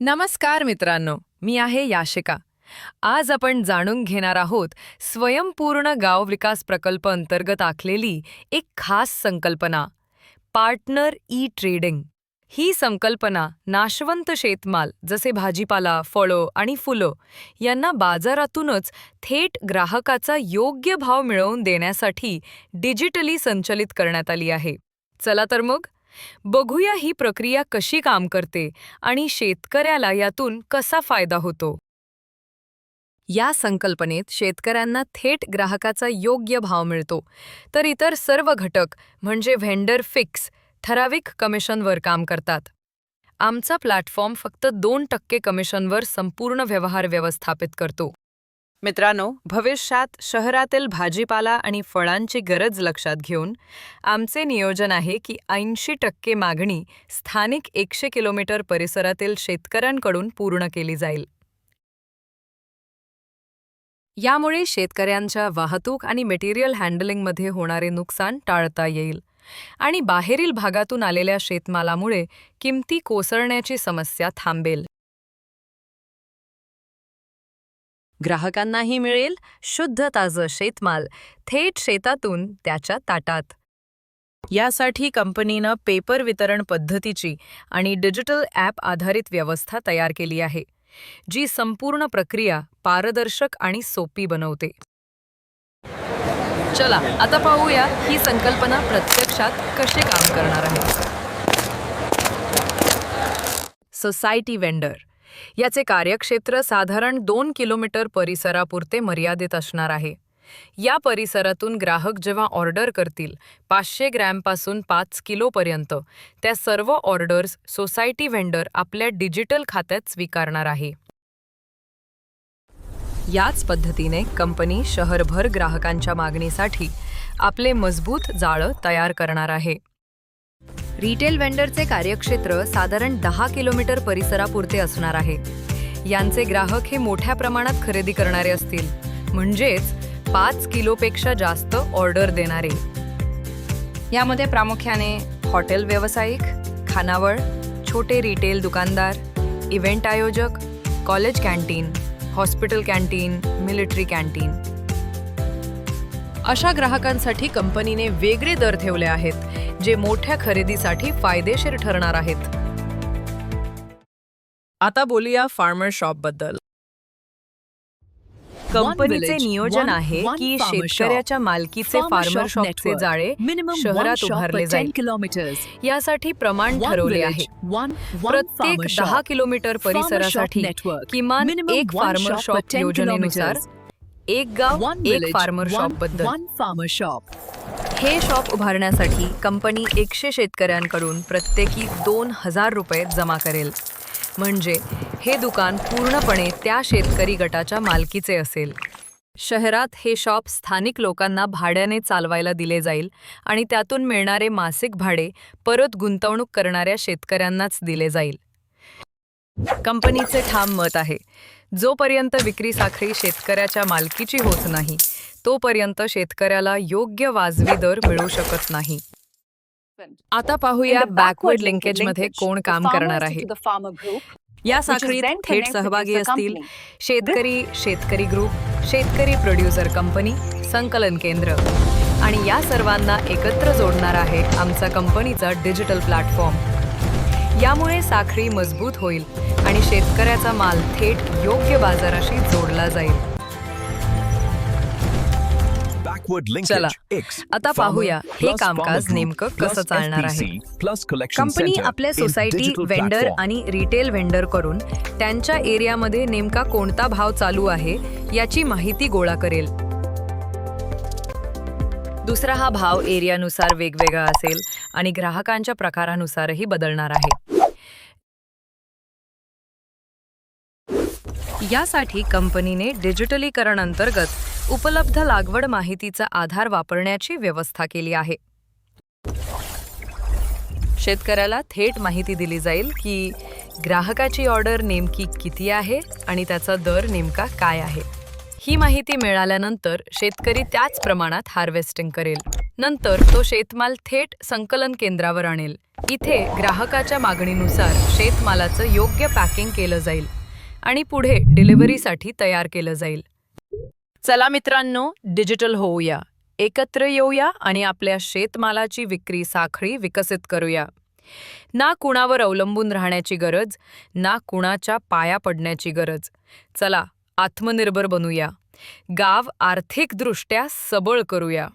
नमस्कार मित्रांनो, मी आहे याशिका. आज आपण जाणून घेणार आहोत स्वयंपूर्ण गाव विकास प्रकल्प अंतर्गत आखलेली एक खास संकल्पना, पार्टनर ई ट्रेडिंग. ही संकल्पना नाशवंत शेतमाल जसे भाजीपाला, फळं आणि फुलं यांना बाजारातूनच थेट ग्राहकाचा योग्य भाव मिळवून देण्यासाठी डिजिटली संचलित करण्यात आली आहे. चला तर मग बघूया ही प्रक्रिया कशी काम करते आणि शेतकऱ्याला यातून कसा फायदा होतो. या संकल्पनेत शेतकऱ्यांना थेट ग्राहकाचा योग्य भाव मिळतो, तर इतर सर्व घटक म्हणजे व्हेंडर फिक्स ठराविक कमिशनवर काम करतात. आमचा प्लॅटफॉर्म फक्त 2% कमिशनवर संपूर्ण व्यवहार व्यवस्थापित करतो. मित्रांनो, भविष्यात शहरातील भाजीपाला आणि फळांची गरज लक्षात घेऊन आमचे नियोजन आहे की 80% मागणी स्थानिक 100 किलोमीटर परिसरातील शेतकऱ्यांकडून पूर्ण केली जाईल. यामुळे शेतकऱ्यांच्या वाहतूक आणि मटेरियल हँडलिंगमध्ये होणारे नुकसान टाळता येईल आणि बाहेरील भागातून आलेल्या शेतमालामुळे किमती कोसळण्याची समस्या थांबेल. ग्राहकांनाही मिळेल शुद्ध ताजं शेतमाल थेट शेतातून त्याच्या ताटात. यासाठी कंपनीनं पेपर वितरण पद्धतीची आणि डिजिटल ॲप आधारित व्यवस्था तयार केली आहे, जी संपूर्ण प्रक्रिया पारदर्शक आणि सोपी बनवते. चला आता पाहूया ही संकल्पना प्रत्यक्षात कसे काम करणार आहे. सोसायटी वेंडर याचे कार्यक्षेत्र साधारण 2 किलोमीटर परिसरापुरते मर्यादित असणार आहे. या परिसरातून ग्राहक जेव्हा ऑर्डर करतील 500 ग्रॅमपासून 5 किलोपर्यंत, त्या सर्व ऑर्डर्स सोसायटी व्हेंडर आपल्या डिजिटल खात्यात स्वीकारणार आहे. याच पद्धतीने कंपनी शहरभर ग्राहकांच्या मागणीसाठी आपले मजबूत जाळं तयार करणार आहे. रिटेल व्हेंडरचे कार्यक्षेत्र साधारण 10 किलोमीटर परिसरापुरते असणार आहे. यांचे ग्राहक हे मोठ्या प्रमाणात खरेदी करणारे असतील, म्हणजेच 5 किलोपेक्षा जास्त ऑर्डर देणारे. यामध्ये प्रामुख्याने हॉटेल व्यावसायिक, खानावळ, छोटे रिटेल दुकानदार, इव्हेंट आयोजक, college canteen, hospital canteen, military canteen अशा ग्राहकांसाठी कंपनीने वेगळे दर ठेवले आहेत, जे मोठ्या खरेदीसाठी फायदेशीर ठरणार आहेत. आता बोलूया फार्मर शॉप बद्दल. कंपनीचे नियोजन आहे की शेतकऱ्याच्या मालकीचे फार्मर शॉपचे जाळे शहरात उभारले जाईल. यासाठी प्रमाण ठरवले आहे. प्रत्येक 10 किलोमीटर परिसरासाठी किमान एक फार्मर शॉप योजनेनुसार एक गाव एक फार्मर शॉप बद्दल. हे शॉप उभारण्यासाठी कंपनी 100 शेतकऱ्यांकडून प्रत्येकी 2000 रुपये जमा करेल. म्हणजे हे दुकान पूर्णपणे त्या शेतकरी गटाच्या मालकीचे असेल. शहरात हे शॉप स्थानिक लोकांना भाड्याने चालवायला दिले जाईल आणि त्यातून मिळणारे मासिक भाडे परत गुंतवणूक करणाऱ्या शेतकऱ्यांनाच दिले जाईल. कंपनीचे ठाम मत आहे, जोपर्यंत विक्री साखळी शेतकऱ्याच्या मालकीची होत नाही, तोपर्यंत शेतकऱ्याला योग्य वाजवी दर मिळू शकत नाही. आता पाहूया बॅकवर्ड लिंकेजमध्ये कोण काम करणार आहे. या साखळीत थेट सहभागी असतील शेतकरी, शेतकरी ग्रुप, शेतकरी प्रोड्युसर कंपनी, संकलन केंद्र आणि या सर्वांना एकत्र जोडणार आहे आमचा कंपनीचा डिजिटल प्लॅटफॉर्म. यामुळे साखळी मजबूत होईल आणि शेतकऱ्याचा माल थेट योग्य बाजाराशी जोडला जाईल. चला आता पाहूया हे कामकाज नेमकं कसं चालणार आहे. कंपनी आपल्या सोसायटी वेंडर आणि रिटेल व्हेंडर करून त्यांच्या एरियामध्ये नेमका कोणता भाव चालू आहे याची माहिती गोळा करेल. दुसरा हा भाव एरियानुसार वेगवेगळा असेल आणि ग्राहकांच्या प्रकारानुसारही बदलणार आहे. यासाठी कंपनीने डिजिटलीकरण अंतर्गत उपलब्ध लागवड माहितीचा आधार वापरण्याची व्यवस्था केली आहे. शेतकऱ्याला थेट माहिती दिली जाईल की ग्राहकाची ऑर्डर नेमकी किती आहे आणि त्याचा दर नेमका काय आहे. ही माहिती मिळाल्यानंतर शेतकरी त्याच प्रमाणात हार्वेस्टिंग करेल. नंतर तो शेतमाल थेट संकलन केंद्रावर आणेल. इथे ग्राहकाच्या मागणीनुसार शेतमालाचं योग्य पॅकिंग केलं जाईल आणि पुढे डिलिव्हरीसाठी तयार केलं जाईल. चला मित्रांनो, डिजिटल होऊया, एकत्र येऊया आणि आपल्या शेतमालाची विक्री साखळी विकसित करूया. ना कुणावर अवलंबून राहण्याची गरज, ना कुणाच्या पाया पडण्याची गरज. चला आत्मनिर्भर बनूया, गाव आर्थिकदृष्ट्या सबळ करूया.